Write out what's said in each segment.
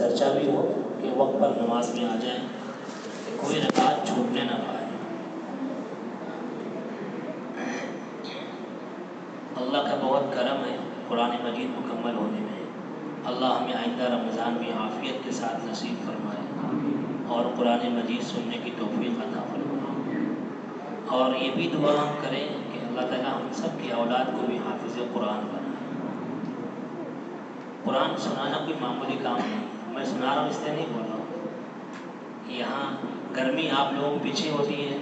چرچا بھی ہو کہ وقت پر نماز میں آ جائیں کہ کوئی رکعت چھوٹنے نہ پائے۔ اللہ کا بہت کرم ہے قرآن مجید مکمل ہونے میں۔ اللہ ہمیں آئندہ رمضان بھی عافیت کے ساتھ نصیب فرمائے اور قرآن مجید سننے کی توفیق عطا فرمائے۔ اور یہ بھی دعا ہم کریں کہ اللہ تعالیٰ ہم سب کی اولاد کو بھی حافظ قرآن بنائے۔ قرآن سنانا کوئی معمولی کام نہیں، میں سنا رہا ہوں اس لیے نہیں بول رہا ہوں۔ یہاں گرمی آپ لوگوں کے پیچھے ہوتی ہے،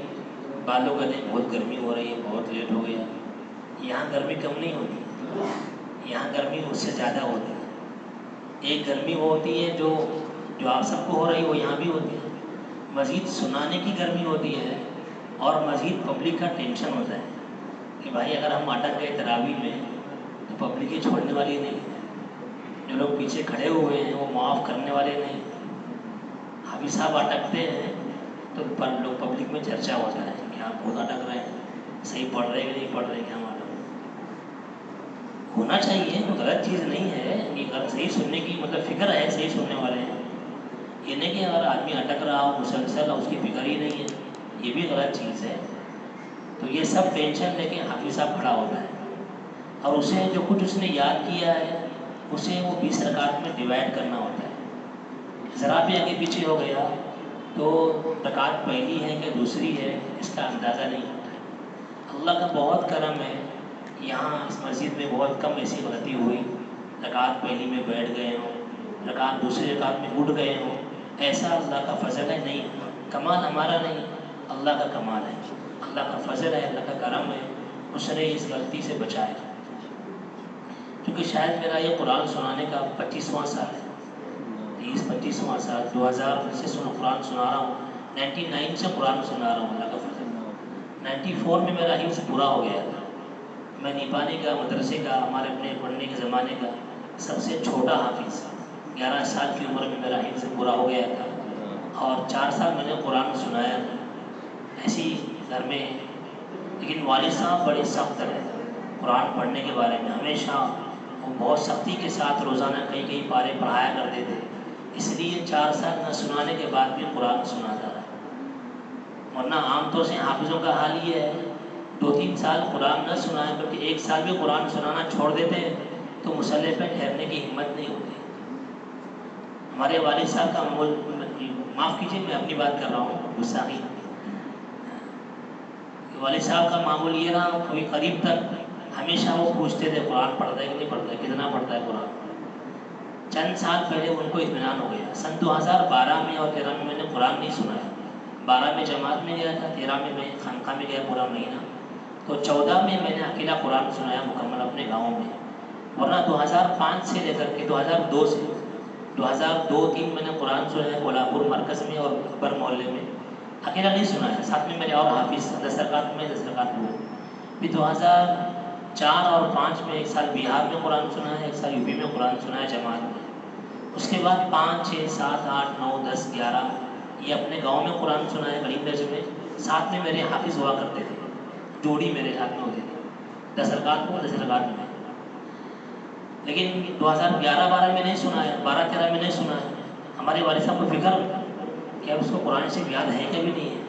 بالوں کا نہیں، بہت گرمی ہو رہی ہے، بہت لیٹ ہو گیا۔ یہاں گرمی کم نہیں ہوتی، یہاں گرمی اس سے زیادہ ہوتی ہے۔ ایک گرمی وہ ہوتی ہے جو آپ سب کو ہو رہی ہے، وہ یہاں بھی ہوتی ہے۔ مزید سنانے کی گرمی ہوتی ہے اور مزید پبلک کا ٹینشن ہوتا ہے کہ بھائی اگر ہم اٹک گئے تراویح میں تو پبلک یہ چھوڑنے والی نہیں ہے، جو لوگ پیچھے کھڑے ہوئے ہیں وہ معاف کرنے والے نہیں۔ حافظ صاحب اٹکتے ہیں تو لوگ پبلک میں چرچا ہوتا ہے کہ آپ بہت اٹک رہے ہیں، صحیح پڑھ رہے کہ نہیں پڑھ رہے، کیا معلوم۔ ہونا چاہیے، کوئی غلط چیز نہیں ہے، یہ صحیح سننے کی مطلب فکر ہے، صحیح سننے والے ہیں۔ یہ نہیں کہ اگر آدمی اٹک رہا ہو مسلسل اور اس کی فکر ہی نہیں ہے، یہ بھی غلط چیز ہے۔ تو یہ سب ٹینشن لے کے حافظ صاحب کھڑا ہوتا ہے اور اسے جو کچھ اس نے یاد کیا ہے اسے وہ 20 رکعت میں ڈیوائڈ کرنا ہوتا ہے۔ ذرا بھی آگے پیچھے ہو گیا تو رکعت پہلی ہے کہ دوسری ہے اس کا اندازہ نہیں ہوتا ہے۔ اللہ کا بہت کرم ہے، یہاں اس مسجد میں بہت کم ایسی غلطی ہوئی، رکعت پہلی میں بیٹھ گئے ہوں، رکعت دوسری رکعت میں اٹھ گئے ہوں، ایسا اللہ کا فضل ہے۔ نہیں، کمال ہمارا نہیں، اللہ کا کمال ہے، اللہ کا فضل ہے، اللہ کا کرم ہے، اس نے اس غلطی سے بچایا۔ کیونکہ شاید میرا یہ قرآن سنانے کا 25واں سال ہے، 25واں سال، 2000 سے قرآن سنا رہا ہوں، 99 سے قرآن سنا رہا ہوں، اللہ کا فضل۔ 94 میں میرا حفظ پورا ہو گیا تھا۔ میں نیپانی کا مدرسے کا ہمارے اپنے پڑھنے کے زمانے کا سب سے چھوٹا حافظ، 11 سال کی عمر میں میرا حفظ پورا ہو گیا تھا اور 4 سال میں نے قرآن سنایا تھا ایسی گھر میں۔ لیکن والد صاحب بڑے سخت رہے قرآن پڑھنے کے بارے میں، ہمیشہ وہ بہت سختی کے ساتھ روزانہ کئی پارے پڑھایا کرتے تھے، اس لیے 4 سال نہ سنانے کے بعد بھی قرآن سناتا رہا۔ ورنہ عام طور سے حافظوں کا حال یہ ہے 2-3 سال قرآن نہ سنائیں بلکہ 1 سال بھی قرآن سنانا چھوڑ دیتے ہیں تو مصلی پہ ٹھہرنے کی ہمت نہیں ہوتی۔ ہمارے والد صاحب کا معمول، معاف کیجیے میں اپنی بات کر رہا ہوں، غصہ نہیں، والد صاحب کا معمول یہ رہا، کوئی قریب تک ہمیشہ وہ پوچھتے تھے قرآن پڑھتا ہے کہ نہیں پڑھتا ہے، کتنا پڑھتا ہے قرآن۔ چند سال پہلے ان کو اطمینان ہو گیا۔ سن 2012 میں اور 13 میں میں نے قرآن نہیں سنایا، 12 میں جماعت میں گیا تھا، 13 میں خانقاہ میں گیا پورا مہینہ، تو 14 میں نے اکیلا قرآن سنایا مکمل اپنے گاؤں میں۔ ورنہ 2005 سے لے کر کے 2002 سے 2002-03 میں نے قرآن سنایا کولہاپور مرکز میں اور اکبر محلے میں، اکیلا نہیں سنایا، ساتھ میں میرے اور حافظ 10 رکعت میں 10 رکعت ہوئے۔ پھر 2004 اور 2005 میں 1 سال بہار میں قرآن سنایا، 1 سال یو پی میں قرآن سنایا جماعت میں۔ اس کے بعد 5، 6، 7، 8، 9، 10، 11 یہ اپنے گاؤں میں قرآن سنایا غریب درجے میں، ساتھ میں میرے حافظ ہوا کرتے تھے، جوڑی میرے ہاتھ میں ہوتی تھی، 10 رکعت کو 10 رکعت میں۔ لیکن 2011-12 میں نہیں سنایا، 12-13 میں نہیں سنایا۔ ہمارے والد صاحب کو فکر کہ اب اس کو قرآن شریف یاد ہے کہ بھی نہیں ہے،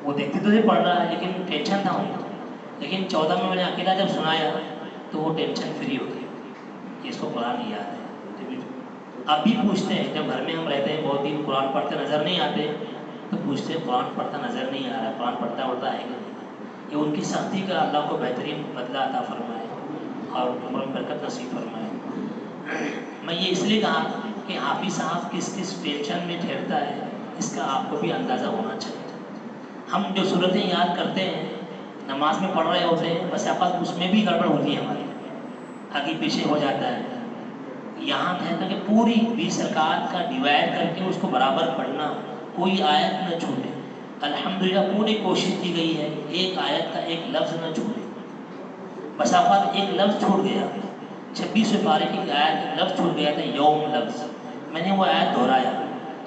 وہ دیکھتے تو نہیں پڑھ رہا ہے لیکن ٹینشن تھا ان کو۔ لیکن 14 میں نے اکیلا جب سنایا تو وہ ٹینشن فری ہو گئی کہ اس کو قرآن یاد ہے۔ اب بھی پوچھتے ہیں، جب گھر میں ہم رہتے ہیں بہت دن قرآن پڑھتے نظر نہیں آتے تو پوچھتے ہیں قرآن پڑھتا نظر نہیں آ رہا، قرآن پڑھتا ہے کہ نہیں۔ یہ ان کی سختی کا اللہ کو بہترین بدلہ عطا فرمائے اور عمر میں برکت نصیب فرمائے۔ میں یہ اس لیے کہا کہ حافظ صاحب کس ٹینشن میں ٹھہرتا ہے اس کا آپ کو بھی اندازہ ہونا چاہیے۔ ہم جو صورتیں یاد کرتے ہیں نماز میں پڑھ رہے ہوتے ہیں، بس آپس اس میں بھی گڑبڑ ہوتی ہے، ہماری آگے پیچھے ہو جاتا ہے۔ یہاں کہتا ہے کہ پوری 20 رکعت کا ڈیوائڈ کر کے اس کو برابر پڑھنا، کوئی آیت نہ چھوٹے۔ الحمدللہ پوری کوشش کی گئی ہے ایک آیت کا ایک لفظ نہ چھوٹے۔ بس آپس ایک لفظ چھوٹ گیا، 26ویں پارے کی آیت ایک لفظ چھوٹ گیا تھا، یوم لفظ، میں نے وہ آیت دہرایا۔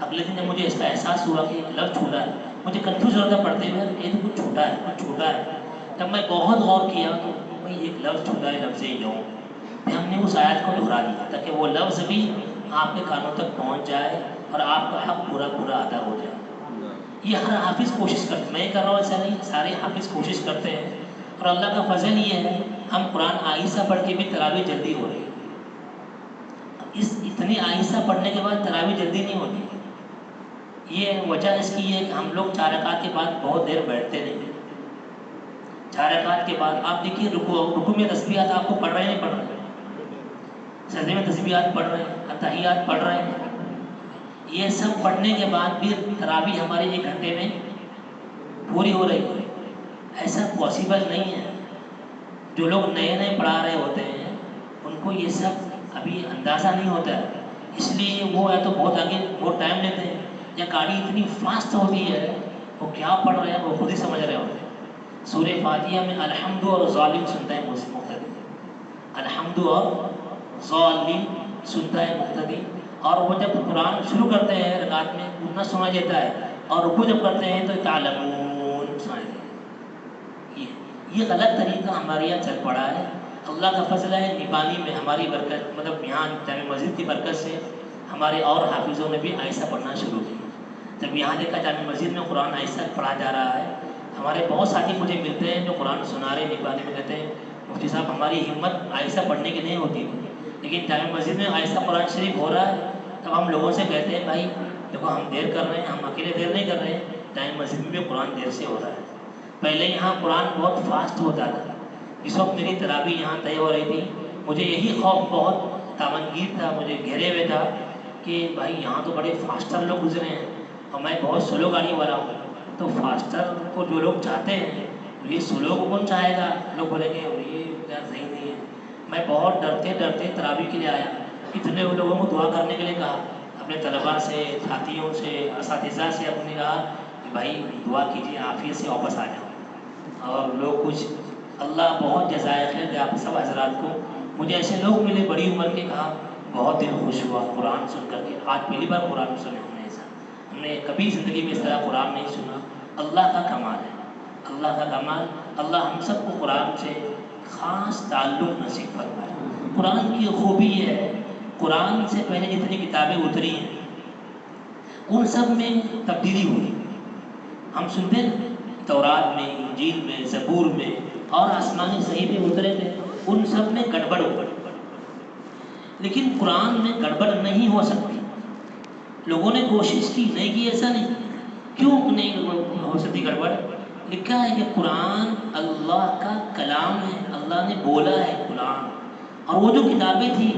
اگلے دن جب مجھے اس کا احساس ہوا کہ ایک لفظ چھوٹا ہے، مجھے کنفیوز ہوتا پڑھتے ہوئے یہ تو کچھ چھوٹا ہے، کچھ چھوٹا ہے۔ جب میں بہت غور کیا تو بھائی ایک لفظ چھوٹا ہے، لفظ یوم، پھر ہم نے اس آیت کو دہرا دیا تاکہ وہ لفظ بھی آپ کے کانوں تک پہنچ جائے اور آپ کا حق پورا پورا ادا ہو جائے. یہ ہر حافظ کوشش کرتے، میں کر رہا ہوں ایسا نہیں، سارے حافظ کوشش کرتے ہیں. اور اللہ کا فضل یہ ہے ہم قرآن آہستہ پڑھ کے بھی تراویح جلدی ہو رہی ہے. اتنی آہستہ پڑھنے کے بعد تراویح جلدی نہیں ہوتی. یہ وجہ اس کی ہے کہ ہم لوگ 4 رکعت کے بعد بہت دیر بیٹھتے نہیں. 4 رکعت کے بعد آپ دیکھیے رکوع میں تسبیحات آپ کو پڑھ رہے ہیں نہیں پڑھ رہے ہیں، سجدے میں تسبیحات پڑھ رہے ہیں، اتحیات پڑھ رہے ہیں. یہ سب پڑھنے کے بعد بھی تراویح ہماری 1 گھنٹے میں پوری ہو رہی ہے. ایسا پاسبل نہیں ہے. جو لوگ نئے نئے پڑھا رہے ہوتے ہیں ان کو یہ سب ابھی اندازہ نہیں ہوتا ہے، اس لیے وہ یا تو بہت آگے بہت ٹائم لیتے ہیں، یا گاڑی اتنی فاسٹ ہوتی ہے وہ کیا پڑھ رہے ہیں وہ خود ہی سمجھ رہے ہوتے ہیں. سورہ فاتحہ میں الحمد اور ظالم سنتا ہے مقتدی، الحمد اور ظالم سنتا ہے مقتدی. اور وہ جب قرآن شروع کرتے ہیں رکعت میں اتنا سنا دیتا ہے، اور رکوع جب کرتے ہیں تو تعلمون سنا دیتا ہے. یہ غلط طریقہ ہمارے یہاں چل پڑا ہے. اللہ کا فضل ہے نبانی میں ہماری برکت، مطلب یہاں جامع مسجد کی برکت سے ہمارے اور حافظوں نے بھی آہستہ پڑھنا شروع کیا. جب یہاں دیکھا جامع مسجد میں قرآن آہستہ پڑھا جا رہا ہے، ہمارے بہت ساتھی مجھے ملتے ہیں جو قرآن سنا رہے نبانی میں، کہتے ہیں مفتی صاحب ہماری ہمت آہستہ پڑھنے کی نہیں ہوتی تھی، لیکن جامع مسجد میں آہستہ قرآن شریف ہو رہا ہے. تب ہم لوگوں سے کہتے ہیں بھائی دیکھو ہم دیر کر رہے ہیں، ہم اکیلے دیر نہیں کر رہے ہیں، جامع مسجد میں بھی قرآن دیر سے ہو رہا ہے. پہلے یہاں قرآن بہت فاسٹ ہوتا تھا. اس وقت میری تراویح یہاں طے ہو رہی تھی، مجھے یہی خوف بہت دامنگیر تھا، مجھے گھیرے ہوئے تھا کہ بھائی یہاں تو بڑے فاسٹر لوگ گزرے ہیں اور میں بہت سلو گاڑی والا ہوں، تو فاسٹر کو جو لوگ چاہتے ہیں یہ سلو کو کون چاہے گا؟ لوگ بولیں گے یہ صحیح نہیں ہے. میں بہت ڈرتے ڈرتے تراویح کے لیے آیا. اتنے لوگوں کو دعا کرنے کے لیے کہا، اپنے طلباء سے، ساتھیوں سے، اساتذہ سے اپنے کہا کہ بھائی دعا کیجیے عافیت سے واپس آ جاؤ. اور لوگ کچھ اللہ بہت جزائے خیر دے آپ سب حضرات کو. مجھے ایسے لوگ ملے بڑی عمر کے، کہا بہت دل خوش ہوا قرآن سن کر کے، آج پہلی بار قرآن سنے ہم نے. ایسا ہم نے کبھی زندگی میں اس طرح قرآن نہیں سنا. اللہ کا کمال ہے، اللہ کا کمال. اللہ ہم سب کو قرآن سے خاص تعلق نصیب فرمائے. قرآن کی خوبی ہے قرآن سے پہلے جتنی کتابیں اتری ہیں ان سب میں تبدیلی ہوئی. ہم سنتے ہیں تورات میں، انجیل میں، زبور میں اور آسمانی صحیفے اترے تھے، ان سب میں گڑبڑ ہو گئی، لیکن قرآن میں گڑبڑ نہیں ہو سکتی. لوگوں نے کوشش کی، نہیں کی ایسا نہیں. کیوں نہیں ہو سکتی گڑبڑ؟ لکھا ہے کہ قرآن اللہ کا کلام ہے، اللہ نے بولا ہے قرآن. اور وہ جو کتابیں تھیں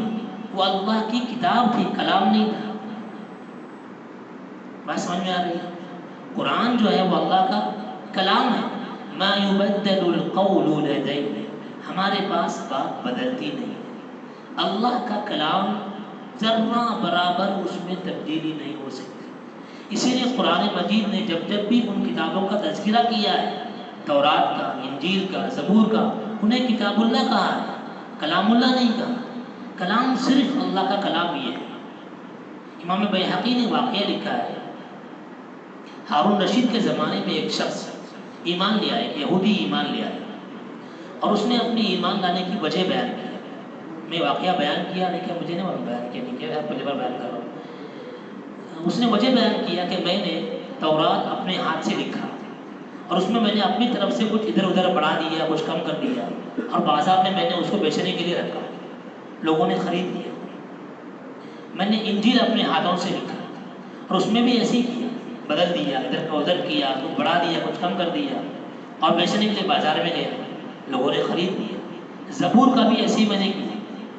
وہ اللہ کی کتاب تھی، کلام نہیں تھا. بات سمجھ میں آ رہی ہے؟ قرآن جو ہے وہ اللہ کا کلام ہے. ما یبدل القول لدی، ہمارے پاس بات بدلتی نہیں ہے. اللہ کا کلام ذرہ برابر اس میں تبدیلی نہیں ہو سکتی. اسی لیے قرآن مجید نے جب جب بھی ان کتابوں کا تذکرہ کیا ہے، تورات کا، انجیل کا، زبور کا، انہیں کتاب اللہ کہا ہے، کلام اللہ نہیں کہا. کلام صرف اللہ کا کلام ہی ہے. امام بیہقی نے واقعہ لکھا ہے، ہارون رشید کے زمانے میں ایک شخص ایمان لے آئے، ایک یہودی ایمان لے آئے، اور اس نے اپنی ایمان لانے کی وجہ بیان کی. میں واقعہ بیان کیا لیکن مجھے نہیں بیان کیا، نہیں کیا پہلی بار بیان کر رہا ہوں. اس نے وجہ بیان کیا کہ میں نے تورات اپنے ہاتھ سے لکھا اور اس میں نے اپنی طرف سے کچھ ادھر ادھر بڑھا دیا، کچھ کم کر دیا، اور بازار میں نے اس کو بیچنے کے لیے رکھا، لوگوں نے خرید لیا. میں نے انجیل اپنے ہاتھوں سے لکھا اور اس میں بھی ایسے ہی کیا، بدل دیا، ادھر کا ادھر کیا، کچھ بڑھا دیا، کچھ کم کر دیا، اور بیچنے کے لیے بازار میں گیا، لوگوں نے خرید لیا. زبور کا بھی ایسے ہی میں نے کیا،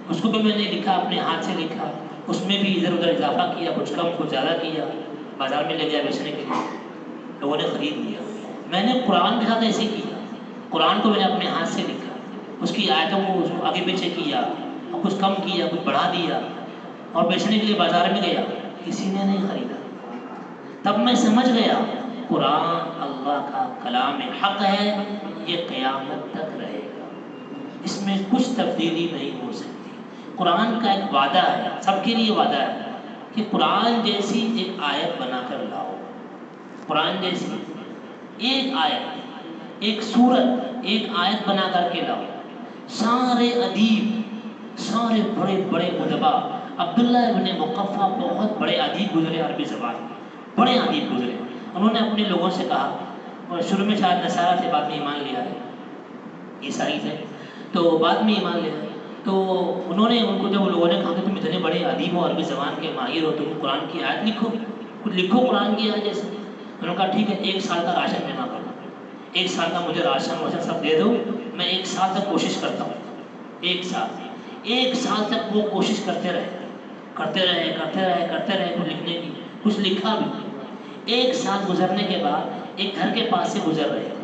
اس کو بھی میں نے لکھا، اپنے ہاتھ سے لکھا، اس میں بھی ادھر ادھر اضافہ کیا، کچھ کم کچھ زیادہ کیا، بازار میں لے گیا بیچنے کے لیے، لوگوں نے خرید لیا. میں نے قرآن کے ساتھ ایسے کیا، قرآن کو میں نے اپنے ہاتھ سے لکھا، اس کی آیتوں کو اس کو آگے پیچھے کیا، اور کچھ کم کیا، کچھ بڑھا دیا، اور بیچنے کے لیے بازار میں گیا، کسی نے نہیں خریدا. تب میں سمجھ گیا قرآن اللہ کا کلام حق ہے، یہ قیامت تک رہے گا، اس میں کچھ تبدیلی نہیں ہو سکتی. قرآن کا ایک وعدہ ہے، سب کے لیے وعدہ ہے کہ قرآن جیسی ایک آیت بنا کر لاؤ. قرآن جیسی ایک آیت، ایک سورت، ایک آیت بنا کر کے لاؤ. سارے ادیب، سارے بڑے بڑے ادبا عبداللہ ابن مقفع بہت بڑے ادیب گزرے عربی زبان، بڑے ادیب گزرے. انہوں نے اپنے لوگوں سے کہا، اور شروع میں شاید نصارہ تھے، بعد میں ایمان لیا ہے، عیسائی تھے تو بعد میں ایمان لیا. تو انہوں نے ان کو جب لوگوں نے کہا کہ تم اتنے بڑے ادیب ہو، عربی زبان کے ماہر ہو، تم قرآن کی آیت لکھو، کچھ لکھو قرآن کی آیت جیسے. انہوں نے کہا ٹھیک ہے، 1 سال کا راشن جمع کرو، 1 سال کا مجھے راشن واشن سب دے دو، میں 1 سال تک کوشش کرتا ہوں. 1 سال تک وہ کوشش کرتے رہے کچھ لکھنے کی، کچھ لکھا بھی. 1 سال گزرنے کے بعد ایک گھر کے پاس سے گزر رہے تھے،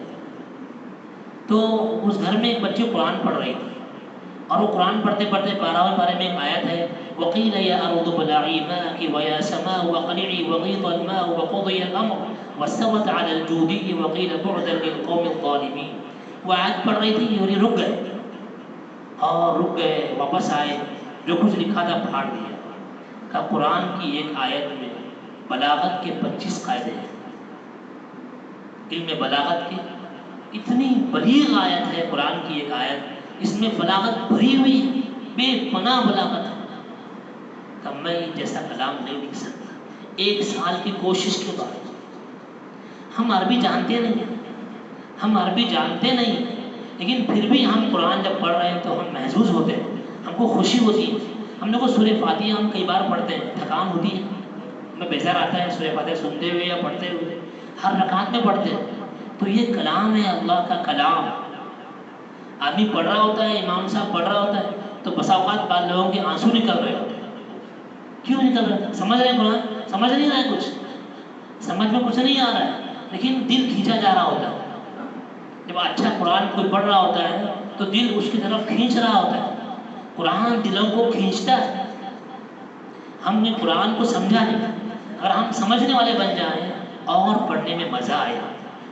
تو اس گھر میں ایک بچی قرآن پڑھ رہی تھی، اور وہ قرآن پڑھتے پڑھتے 12ویں پارے میں ایک آیت ہے، وَقِيلَ يَا أَرْضُ ابْلَعِي مَاءَكِ وَيَا سَمَاءُ وَأَقْلِعِي وَغِيضَ الْمَاءُ وَقُضِيَ الْأَمْرُ وَاسْتَوَتْ عَلَى الْجُودِيِّ وَقِيلَ بُعْدًا لِلْقَوْمِ الظَّالِمِينَ. وہ آیت پڑھ رہی تھی اور یہ رک گئے، واپس آئے، جو کچھ لکھا تھا پھاڑ دیا. کہ قرآن کی ایک آیت میں بلاغت کے 25 قاعدے ہیں. علم بلاغت کی اتنی بلیغ آیت ہے قرآن کی ایک آیت، اس میں بلاغت بھری ہوئی ہے، بے پناہ بلاغت ہے. کہ میں جیسا کلام نہیں لکھ سکتا. 1 سال کی کوشش کے بعد ہم عربی جانتے نہیں، لیکن پھر بھی ہم قرآن جب پڑھ رہے ہیں تو ہم محظوظ ہوتے ہیں، ہم کو خوشی ہوتی ہے. ہم لوگ کو سورہ فاتحہ ہم کئی بار پڑھتے ہیں، تھکان ہوتی ہے، ہمیں بیزار آتا ہے سورہ فاتحہ سنتے ہوئے یا پڑھتے ہوئے، ہر رکعت میں پڑھتے ہیں. تو یہ کلام ہے، اللہ کا کلام. آدمی پڑھ رہا ہوتا ہے، امام صاحب پڑھ رہا ہوتا ہے، تو بسا اوقات بعض لوگوں کے آنسو نکل رہے ہوتے ہیں. کیوں نکل رہے ہیں؟ سمجھ رہے ہیں قرآن، سمجھ نہیں رہا ہے، سمجھ میں کچھ نہیں آ رہا ہے، لیکن دل کھینچا جا رہا ہوتا ہے. جب اچھا قرآن کوئی پڑھ رہا ہوتا ہے تو دل اس کی طرف کھینچ رہا ہوتا ہے. قرآن دلوں کو کھینچتا ہے. ہم نے قرآن کو سمجھا نہیں، اگر ہم سمجھنے والے بن جائیں اور پڑھنے میں مزہ آئے،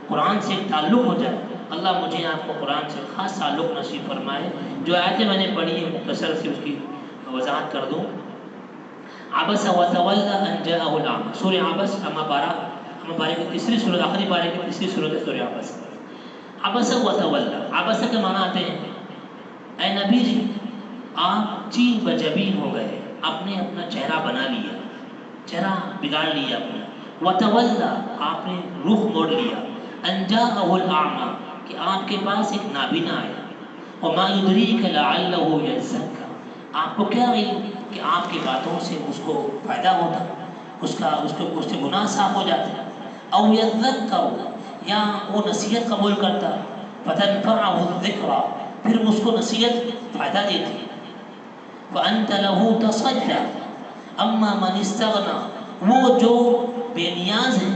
قرآن سے ایک تعلق ہو جائے. اللہ مجھے آپ کو قرآن سے خاص تعلق نصیب فرمائے. جو آیتیں میں نے پڑھی ہیں مختصر سی اس کی وضاحت کر دوں. عبس وتولى ان جاءه الاعمى، سورہ عبس اما بارے کی تیسری سورت، آخری بارے کی تیسری سورت ہے سورہ عبس. عبس وتولى، عبس کے معنی آتے ہیں اے نبی جی آپ چین بجبین ہو گئے، آپ نے اپنا چہرہ بنا لیا، چہرہ بگاڑ لیا اپنا. وتولى آپ نے رخ موڑ لیا. ان جاءه الاعمى کہ آپ کے پاس ایک نابینا آیا. وما يدريك لعله يزكى، آپ کو کیا علم کہ آپ کی باتوں سے اس کو فائدہ ہوتا، اس سے گناہ صاف ہو جاتے. او يذكر، یا وہ نصیحت قبول کرتا. فتنفعه الذکرى، پھر اس کو نصیحت فائدہ دیتی. فانت له تصدى اما من استغنى، وہ جو بے نیاز ہے،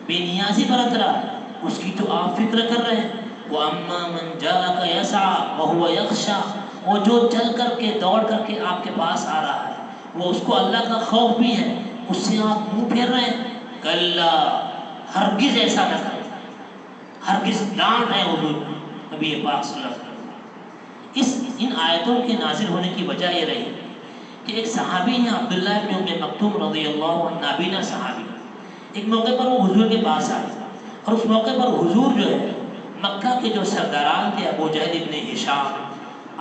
بے نیازی برت رہا ہے، اس کی تو آپ فکر کر رہے ہیں. واما من جاءك يسعى وهو يخشى، وہ جو چل کر کے دوڑ کر کے آپ کے پاس آ رہا ہے، وہ اس کو اللہ کا خوف بھی ہے، اس سے آپ منہ پھیر رہے ہیں. کلا، ہرگز ایسا نہ کریں، ہرگز. ڈانٹ ہے حضور نبی پاک صلی اللہ علیہ وسلم. ان آیتوں کے نازل ہونے کی وجہ یہ رہی کہ ایک صحابی ہیں عبداللہ بن ام مکتوم رضی اللہ عنہ، نابینا صحابی. ایک موقع پر وہ حضور کے پاس آئے، اور اس موقع پر حضور جو ہے مکہ کے جو سرداران تھے، ابو جہل ابن ہشام،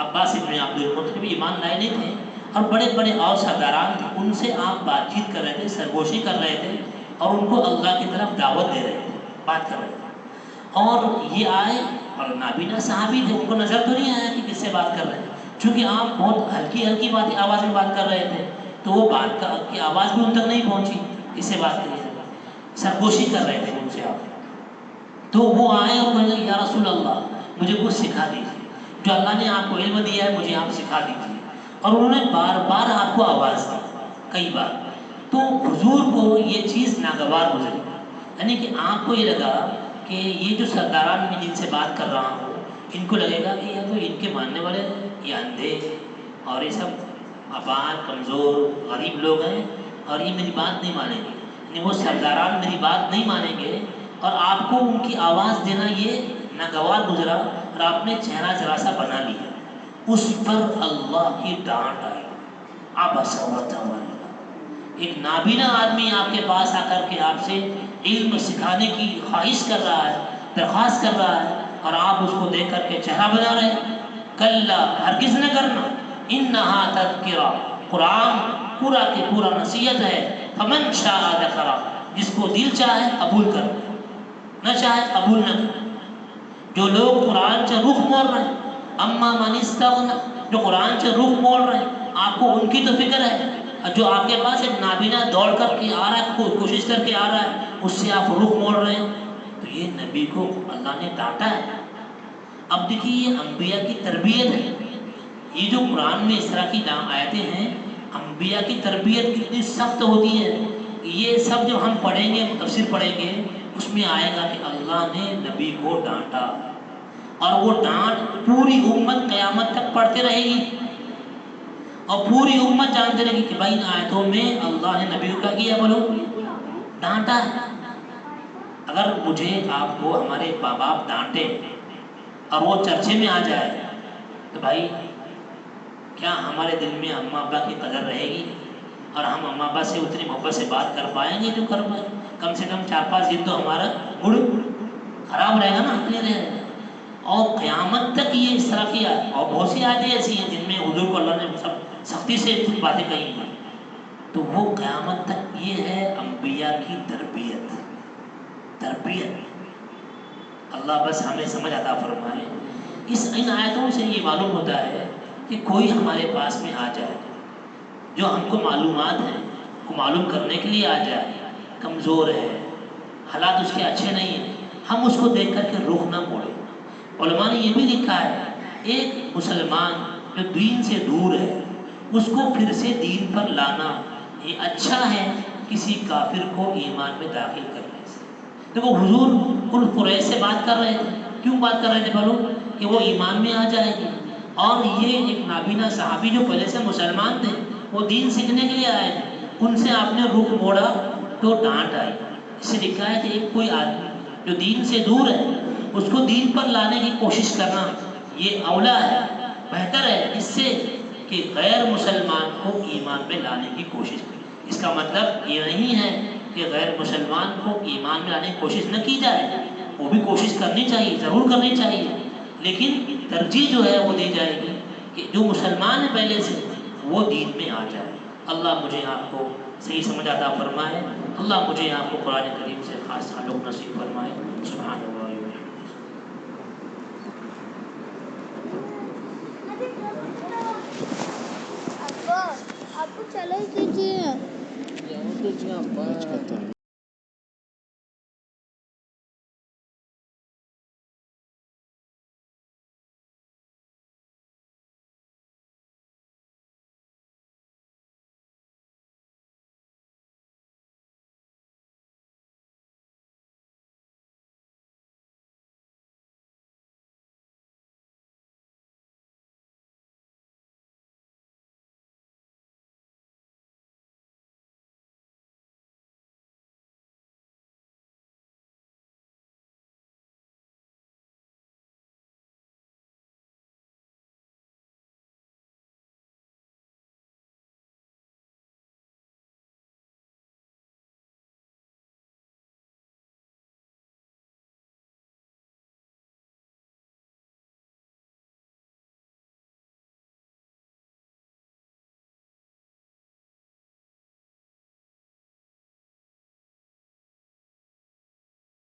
عباس ابن عبد المطلب، ایمان لائے نہیں تھے، اور بڑے بڑے اور سرداران تھے، ان سے آپ بات چیت کر رہے تھے، سرگوشی کر رہے تھے، اور ان کو اللہ کی طرف دعوت دے رہے تھے، بات کر رہے تھے. اور یہ آئے اور نابینا صحابی تھے، ان کو نظر تو نہیں آیا کہ کس سے بات کر رہے ہیں، چونکہ آپ بہت ہلکی ہلکی آواز میں بات کر رہے تھے، تو وہ بات کی آواز بھی ان تک نہیں پہنچی کس سے بات کر رہے تھے، سرگوشی کر رہے تھے ان سے آپ. تو وہ آئے اور کہنے لگے یا رسول اللہ مجھے کچھ سکھا دیجیے، جو اللہ نے آپ کو علم دیا ہے مجھے آپ سکھا دیجیے. اور انہوں نے بار بار آپ کو آواز دی، کئی بار. تو حضور کو یہ چیز ناگوار گزری، یعنی کہ آپ کو یہ لگا کہ یہ جو سرداران میں جن سے بات کر رہا ہوں، ان کو لگے گا کہ یہ تو ان کے ماننے والے یہ اندھے اور یہ سب آباد کمزور غریب لوگ ہیں، اور یہ میری بات نہیں مانیں گے، یعنی وہ سرداران میری بات نہیں مانیں گے، اور آپ کو ان کی آواز دینا یہ ناگوار گزرا، اور آپ نے چہرہ ذرا سا بنا لیا. اس پر اللہ کی ڈانٹ آئی. عبس وتولى، ایک نابینا آدمی آپ کے پاس آ کر کے آپ سے علم سکھانے کی خواہش کر رہا ہے، درخواست کر رہا ہے، اور آپ اس کو دیکھ کر کے چہرہ بنا رہے ہیں. کلا، ہرگز نہ کرنا. انہا تذکرہ، قرآن پورا کی پورا نصیحت ہے، فمن شاء ذکر، جس کو دل چاہے قبول کر، نہ چاہے قبول نہ کر۔ جو لوگ قرآن سے رخ موڑ رہے ہیں، اما من استغنی، جو قرآن سے رخ موڑ رہے ہیں، آپ کو ان کی تو فکر ہے، اور جو آپ کے پاس ایک نابینا دوڑ کر کے آ رہا ہے، کوشش کر کے آ رہا ہے، اس سے آپ رخ موڑ رہے ہیں، تو یہ نبی کو اللہ نے ڈانٹا ہے۔ اب دیکھیے یہ انبیاء کی تربیت ہے، یہ جو قرآن میں اس طرح کی آیتیں ہیں، انبیاء کی تربیت کتنی سخت ہوتی ہے۔ یہ سب جو ہم پڑھیں گے، تفسیر پڑھیں گے، اس میں آئے گا کہ اللہ نے نبی کو ڈانٹا، اور وہ ڈانٹ پوری امت قیامت تک پڑھتے رہے گی، اور پوری امت جانتے رہے گی کہ بھائی ان آیتوں میں اللہ نے نبی کو کیا کیا، بولو ڈانٹا ہے۔ اگر مجھے آپ کو ہمارے ماں باپ ڈانٹے اور وہ چرچے میں آ جائے تو بھائی کیا ہمارے دل میں اماں ابا کی قدر رہے گی، اور ہم اماں ابا سے اتنی محبت سے بات کر پائیں گے جو کر پائیں؟ کم سے کم 4-5 دن تو ہمارا موڈ خراب رہے گا نا، اپنے رہے گا۔ اور قیامت تک یہ اس طرح کی، اور بہت سی آیتیں ایسی ہیں جن میں حضور کو اللہ نے سب سختی سے کچھ باتیں کہی ہیں، تو وہ قیامت تک یہ ہے انبیاء کی تربیت۔ اللہ بس ہمیں سمجھ عطا فرمائے۔ ان آیتوں سے یہ معلوم ہوتا ہے کہ کوئی ہمارے پاس میں آ جائے جو ہم کو معلومات ہیں کو معلوم کرنے کے لیے آ جائے، کمزور ہے، حالات اس کے اچھے نہیں ہیں، ہم اس کو دیکھ کر کے رخ نہ موڑیں۔ علماء نے یہ بھی لکھا ہے، ایک مسلمان جو دین سے دور ہے اس کو پھر سے دین پر لانا یہ اچھا ہے کسی کافر کو ایمان میں داخل کرنے سے۔ دیکھو حضور ان قریش سے بات کر رہے تھے، کیوں بات کر رہے تھے بولو؟ کہ وہ ایمان میں آ جائے گی، اور یہ ایک نابینا صحابی جو پہلے سے مسلمان تھے، وہ دین سیکھنے کے لیے آئے تھے، ان سے آپ نے رخ موڑا تو ڈانٹ آئی۔ اس سے لکھا ہے کہ ایک کوئی آدمی جو دین سے دور ہے اس کو دین پر لانے کی کوشش کرنا یہ اولا ہے، بہتر ہے اس سے کہ غیر مسلمان کو ایمان میں لانے کی کوشش کی۔ اس کا مطلب یہ نہیں ہے کہ غیر مسلمان کو ایمان میں لانے کی کوشش نہ کی جائے، وہ بھی کوشش کرنی چاہیے، ضرور کرنی چاہیے، لیکن ترجیح جو ہے وہ دی جائے گی کہ جو مسلمان ہے پہلے سے وہ دین میں آ جائے۔ اللہ مجھے آپ کو صحیح سمجھ عطا فرمائے، اللہ مجھے آپ کو قرآن کریم سے خاص تعلق نصیب فرمائے۔ سبحان اللہ۔ آپ چلو کیجیے